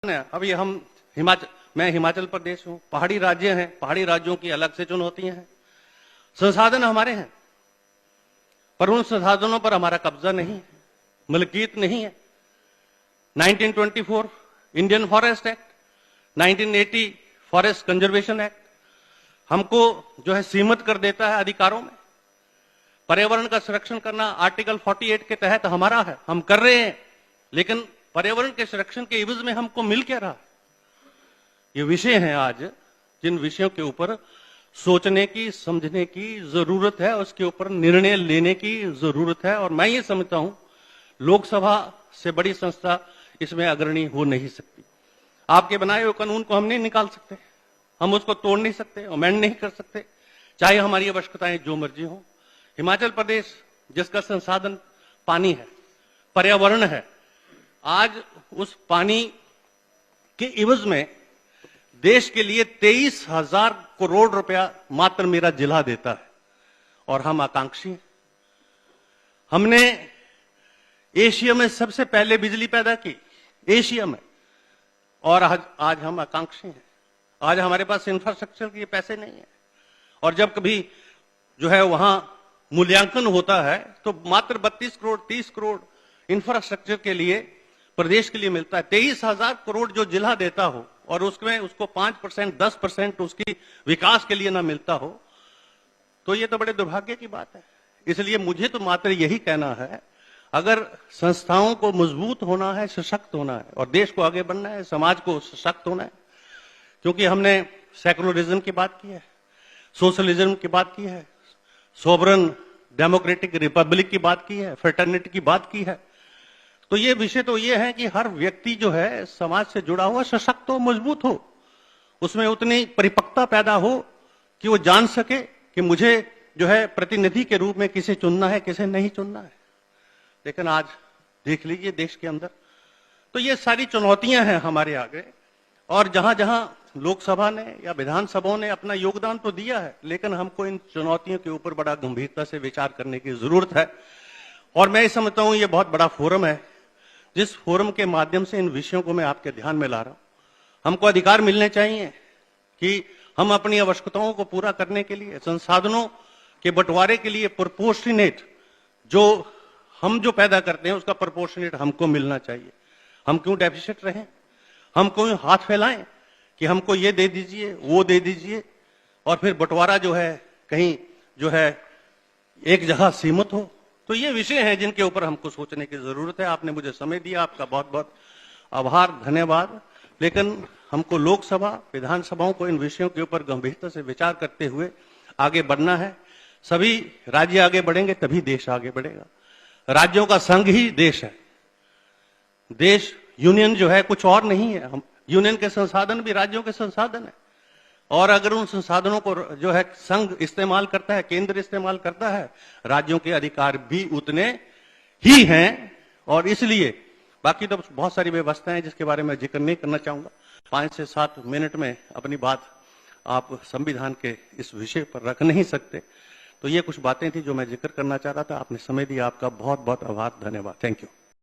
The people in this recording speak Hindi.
अभी मैं हिमाचल प्रदेश हूँ, पहाड़ी राज्य हैं, पहाड़ी राज्यों की अलग से चुनौतियां हैं। संसाधन हमारे हैं, पर उन संसाधनों पर हमारा कब्जा नहीं है, मलकियत नहीं है। 1924 Indian forest act, 1980 forest conservation act हमको जो है सीमित कर देता है अधिकारों में। पर्यावरण का संरक्षण करना आर्टिकल 48 के तहत हमारा है, हम कर रहे हैं, लेकिन पर्यावरण के संरक्षण के एवज में हमको मिल क्या रहा? ये विषय हैं आज जिन विषयों के ऊपर सोचने की, समझने की जरूरत है, उसके ऊपर निर्णय लेने की जरूरत है। और मैं ये समझता हूं लोकसभा से बड़ी संस्था इसमें अग्रणी हो नहीं सकती। आपके बनाए हुए कानून को हम नहीं निकाल सकते, हम उसको तोड़ नहीं सकते, अमेंड नहीं कर सकते, चाहे हमारी आवश्यकताएं जो मर्जी हो। हिमाचल प्रदेश जिसका संसाधन पानी है, पर्यावरण है, आज उस पानी के इवज में देश के लिए 23,000 करोड़ रुपया मात्र मेरा जिला देता है, और हम आकांक्षी हैं। हमने एशिया में सबसे पहले बिजली पैदा की, एशिया में, और आज हम आकांक्षी हैं। आज हमारे पास इंफ्रास्ट्रक्चर के लिए पैसे नहीं है, और जब कभी जो है वहां मूल्यांकन होता है तो मात्र 32 करोड़ 30 करोड़ इंफ्रास्ट्रक्चर के लिए प्रदेश के लिए मिलता है। 23,000 करोड़ जो जिला देता हो और उसमें उसको 5% 10% उसकी विकास के लिए ना मिलता हो, तो ये तो बड़े दुर्भाग्य की बात है। इसलिए मुझे तो मात्र यही कहना है, अगर संस्थाओं को मजबूत होना है, सशक्त होना है, और देश को आगे बढ़ना है, समाज को सशक्त होना है, क्योंकि हमने सेकुलरिज्म की बात की है, सोशलिज्म की बात की है, सोवरन डेमोक्रेटिक रिपब्लिक की बात की है, फ्रेटर्निटी की बात की है, तो ये विषय तो ये है कि हर व्यक्ति जो है समाज से जुड़ा हुआ सशक्त हो, मजबूत हो, उसमें उतनी परिपक्वता पैदा हो कि वो जान सके कि मुझे जो है प्रतिनिधि के रूप में किसे चुनना है, किसे नहीं चुनना है। लेकिन आज देख लीजिए देश के अंदर तो ये सारी चुनौतियां हैं हमारे आगे, और जहां जहां लोकसभा ने या विधानसभाओं ने अपना योगदान तो दिया है, लेकिन हमको इन चुनौतियों के ऊपर बड़ा गंभीरता से विचार करने की जरूरत है। और मैं समझता हूं ये बहुत बड़ा फोरम है, जिस फोरम के माध्यम से इन विषयों को मैं आपके ध्यान में ला रहा हूं। हमको अधिकार मिलने चाहिए कि हम अपनी आवश्यकताओं को पूरा करने के लिए, संसाधनों के बंटवारे के लिए प्रोपोर्शनेट जो हम जो पैदा करते हैं उसका प्रोपोर्शनेट हमको मिलना चाहिए। हम क्यों डेफिसिट रहें, हम क्यों हाथ फैलाएं कि हमको ये दे दीजिए, वो दे दीजिए, और फिर बंटवारा जो है कहीं जो है एक जगह सीमित हो। तो ये विषय हैं जिनके ऊपर हमको सोचने की जरूरत है। आपने मुझे समय दिया, आपका बहुत बहुत आभार, धन्यवाद। लेकिन हमको लोकसभा, विधानसभाओं को इन विषयों के ऊपर गंभीरता से विचार करते हुए आगे बढ़ना है। सभी राज्य आगे बढ़ेंगे तभी देश आगे बढ़ेगा। राज्यों का संघ ही देश है। देश, यूनियन जो है कुछ और नहीं है। हम यूनियन के संसाधन भी राज्यों के संसाधन है, और अगर उन संसाधनों को जो है संघ इस्तेमाल करता है, केंद्र इस्तेमाल करता है, राज्यों के अधिकार भी उतने ही हैं। और इसलिए बाकी तो बहुत सारी व्यवस्थाएं जिसके बारे में जिक्र नहीं करना चाहूंगा। 5 से 7 मिनट में अपनी बात आप संविधान के इस विषय पर रख नहीं सकते। तो ये कुछ बातें थी जो मैं जिक्र करना चाह रहा था। आपने समय दिया, आपका बहुत बहुत आभार, धन्यवाद। Thank you.